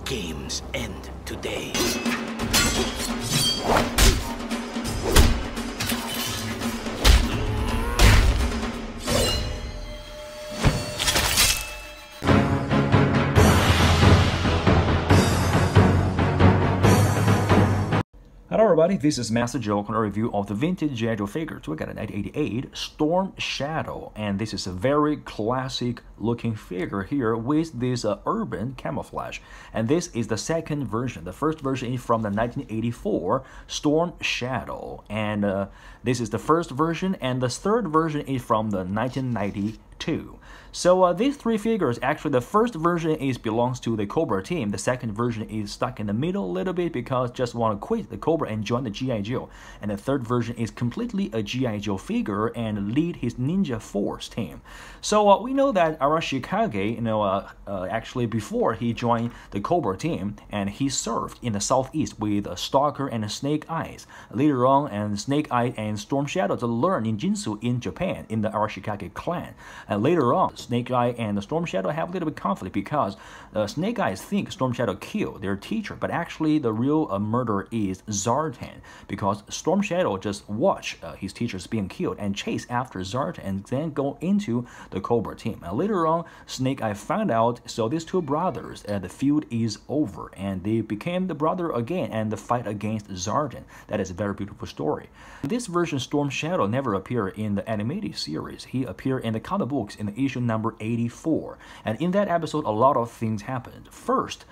games end today. Hello everybody, this is Master Joe on a review of the vintage GIJOE figures. We got a 1988 Storm Shadow, and this is a very classic looking figure here with this urban camouflage. And this is the second version. The first version is from the 1984 Storm Shadow, and this is the first version, and the third version is from the 1992. So these three figures, actually the first version belongs to the Cobra team. The second version is stuck in the middle a little bit because just want to quit the Cobra and join the GIJOE. And the third version is completely a GIJOE figure and lead his Ninja Force team. So we know that Arashikage, actually before he joined the Cobra team, and he served in the southeast with Stalker and Snake Eyes. Later on, and Snake Eyes and Storm Shadow to learn ninjutsu in Japan in the Arashikage clan. And later on, Snake Eye and the Storm Shadow have a little bit of conflict because Snake Eyes think Storm Shadow killed their teacher, but actually the real murderer is Zartan, because Storm Shadow just watched his teachers being killed and chase after Zartan and then go into the Cobra team. And later on, Snake Eye found out, so these two brothers, the feud is over, and they became the brother again and the fight against Zartan. That is a very beautiful story. This version, Storm Shadow, never appeared in the animated series. He appeared in the comic books in the issue number 84, and in that episode a lot of things happened. First,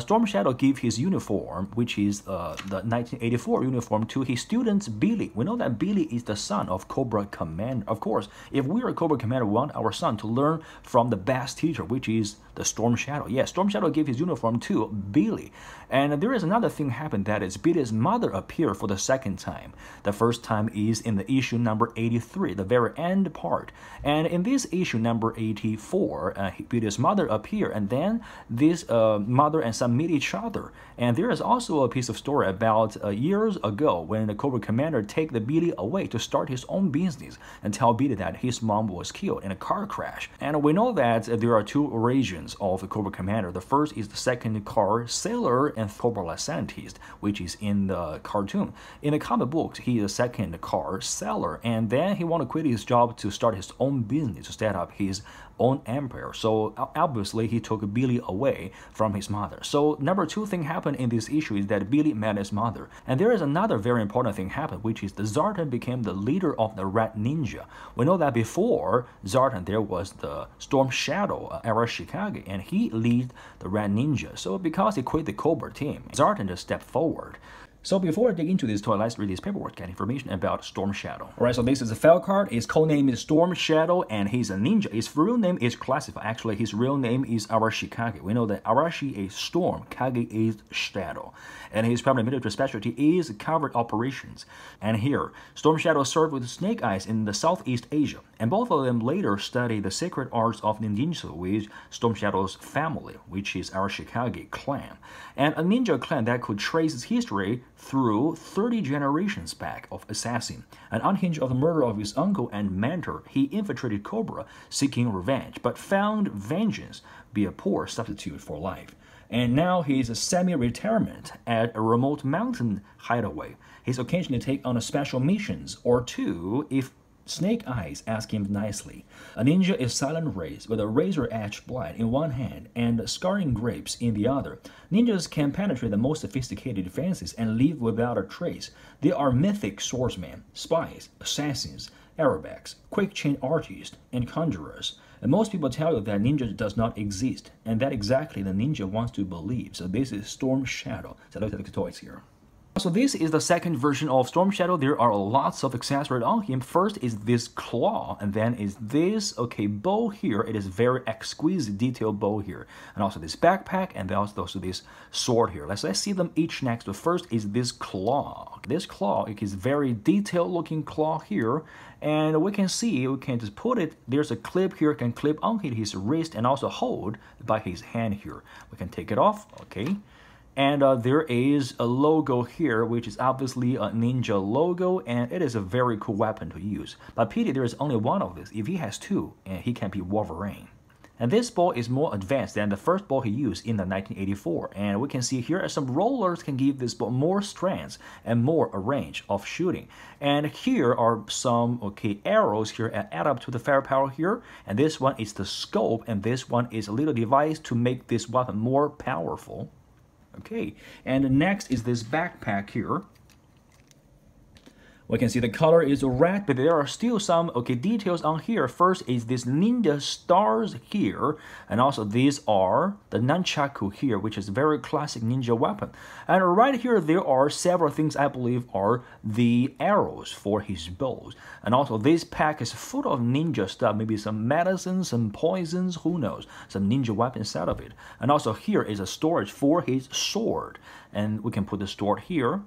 Storm Shadow gave his uniform, which is the 1984 uniform, to his student Billy. We know that Billy is the son of Cobra Commander. Of course, if we are a Cobra Commander, we want our son to learn from the best teacher, which is the Storm Shadow. Yes, Storm Shadow gave his uniform to Billy. And there is another thing happened, that is Billy's mother appeared for the second time. The first time is in the issue number 83, the very end part. And in this issue number 84, Billy's mother appeared, and then this mother and son meet each other. And there is also a piece of story about years ago when the Cobra Commander take the Billy away to start his own business and tell Billy that his mom was killed in a car crash. And we know that there are two origins of the Cobra Commander. The first is the second car sailor and Cobra La Scientist, which is in the cartoon. In the comic books, he is the second car sailor, and then he want to quit his job to start his own business, to set up his own empire. So obviously he took Billy away from his mother. So number two thing happened in this issue is that Billy met his mother. And there is another very important thing happened, which is the Zartan became the leader of the Red Ninja. We know that before Zartan there was the Storm Shadow, Arashikage, and he lead the Red Ninja. So because he quit the Cobra team, Zartan just stepped forward. So before I dig into this toy, let's read this paperwork, get information about Storm Shadow. Alright, so this is a file card. His code name is Storm Shadow, and he's a ninja. His real name is classified. Actually, his real name is Arashikage. We know that Arashi is Storm, Kage is Shadow. And his primary military specialty is covert operations. And here, Storm Shadow served with Snake Eyes in the Southeast Asia. And both of them later studied the secret arts of ninjutsu with Storm Shadow's family, which is Arashikage clan. And a ninja clan that could trace its history through 30 generations back of assassin. And unhinged of the murder of his uncle and mentor, he infiltrated Cobra seeking revenge, but found vengeance be a poor substitute for life. And now he's a semi-retirement at a remote mountain hideaway. He's occasionally take on a special missions or two if Snake Eyes ask him nicely. A ninja is silent race with a razor-edged blade in one hand and scarring grapes in the other. Ninjas can penetrate the most sophisticated defenses and leave without a trace. They are mythic swordsmen, spies, assassins, aerobats, quick-chain artists, and conjurers. And most people tell you that ninja does not exist, and that exactly the ninja wants to believe. So this is Storm Shadow. So look at the toys here. So this is the second version of Storm Shadow. There are lots of accessories on him. First is this claw, and then is this, bow here. It is very exquisite detailed bow here. And also this backpack, and then also this sword here. Let's see them each next. The first is this claw. This claw, it is very detailed looking claw here. And we can see, we can just put it, there's a clip here, can clip on his wrist and also hold by his hand here. We can take it off, And there is a logo here, which is obviously a ninja logo, and it is a very cool weapon to use. But pity there is only one of this. If he has two, he can be Wolverine. And this ball is more advanced than the first ball he used in the 1984. And we can see here some rollers can give this ball more strength and more a range of shooting. And here are some arrows here and add up to the firepower here. And this one is the scope, and this one is a little device to make this weapon more powerful. Okay, and next is this backpack here. We can see the color is red, but there are still some details on here. First is this ninja stars here, and also these are the nunchaku here, which is a very classic ninja weapon. And right here there are several things I believe are the arrows for his bows. And also this pack is full of ninja stuff, maybe some medicines, some poisons, who knows, some ninja weapons inside of it. And also here is a storage for his sword, and we can put the sword here.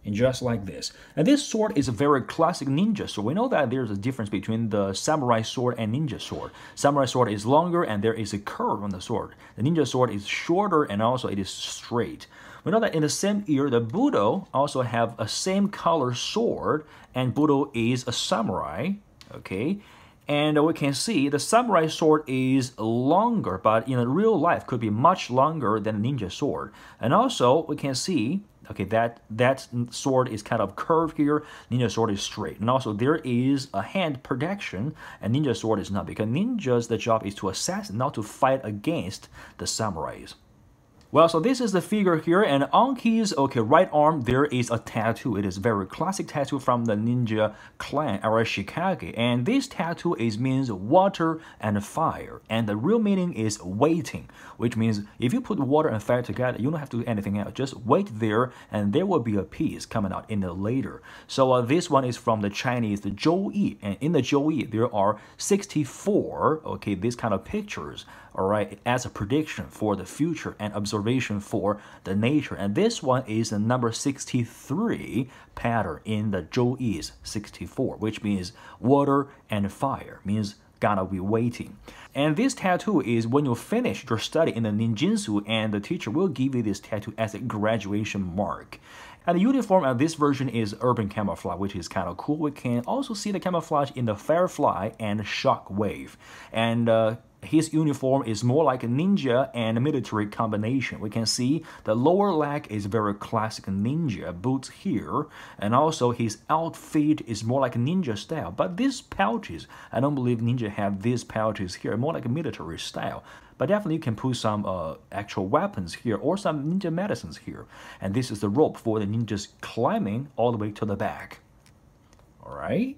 And just like this. And this sword is a very classic ninja sword. We know that there's a difference between the samurai sword and ninja sword. Samurai sword is longer and there is a curve on the sword. The ninja sword is shorter and also it is straight. We know that in the same year, the Budo also have a same color sword, and Budo is a samurai, okay? And we can see the samurai sword is longer, but in real life could be much longer than a ninja sword. And also we can see that sword is kind of curved here, ninja sword is straight. And also there is a hand protection, and ninja sword is not, because ninjas, the job is to assassinate, not to fight against the samurais. Well, so this is the figure here, and on his right arm there is a tattoo. It is a very classic tattoo from the ninja clan Arashikage, and this tattoo means water and fire, and the real meaning is waiting, which means if you put water and fire together, you don't have to do anything else. Just wait there, and there will be a piece coming out in the later. So this one is from the Chinese, the GIJOE, and in the GIJOE there are 64 these kind of pictures, all right, as a prediction for the future and observation for the nature. And this one is the number 63 pattern in the GIJOE's 64, which means water and fire, means gotta be waiting. And this tattoo is when you finish your study in the ninjutsu, and the teacher will give you this tattoo as a graduation mark. And the uniform of this version is urban camouflage, which is kind of cool. We can also see the camouflage in the Firefly and Shockwave. And his uniform is more like a ninja and a military combination. We can see the lower leg is very classic ninja, boots here, and also his outfit is more like a ninja style. But these pouches, I don't believe ninja have these pouches here, more like a military style. But definitely you can put some actual weapons here or some ninja medicines here. And this is the rope for the ninjas climbing all the way to the back. All right.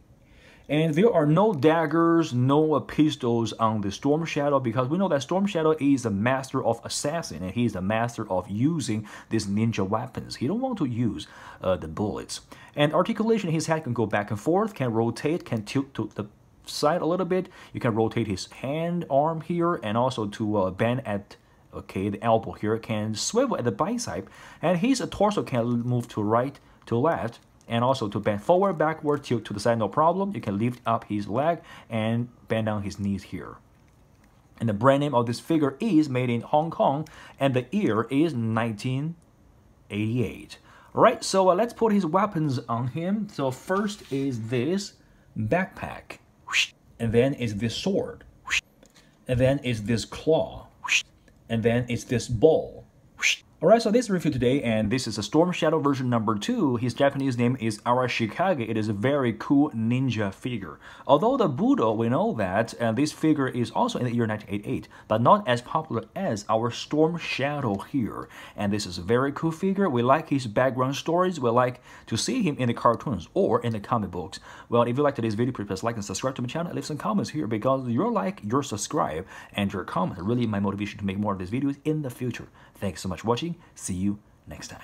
And there are no daggers, no pistols on the Storm Shadow, because we know that Storm Shadow is the master of assassin, and he is the master of using these ninja weapons. He don't want to use the bullets. And articulation, his head can go back and forth, can rotate, can tilt to the side a little bit. You can rotate his hand, arm here, and also to bend at the elbow here, can swivel at the bicep, and his torso can move to right, to left, and also to bend forward, backward, tilt to the side, no problem. You can lift up his leg and bend down his knees here. And the brand name of this figure is made in Hong Kong, and the year is 1988. All right, so let's put his weapons on him. So first is this backpack, and then is this sword, and then is this claw, and then is this ball. Alright, so this is review today, and this is a Storm Shadow version number 2. His Japanese name is Arashikage. It is a very cool ninja figure. Although the Budo, we know that this figure is also in the year 1988, but not as popular as our Storm Shadow here. And this is a very cool figure. We like his background stories. We like to see him in the cartoons or in the comic books. Well, if you liked today's video, please like and subscribe to my channel. Leave some comments here, because your like, your subscribe, and your comment are really my motivation to make more of these videos in the future. Thanks so much for watching. See you next time.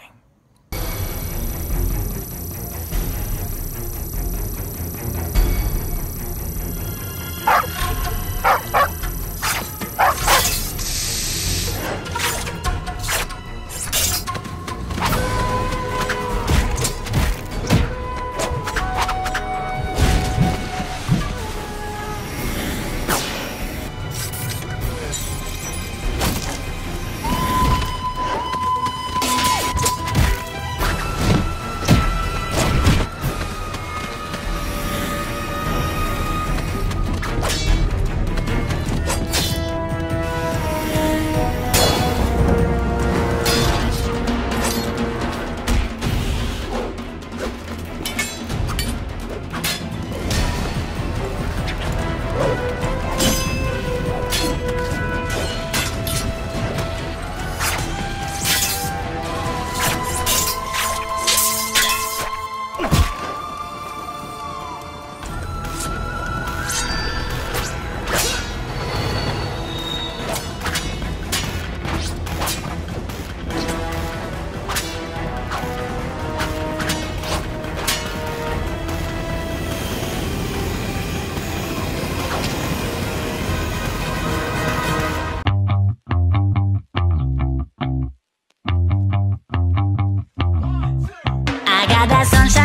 that sunshine.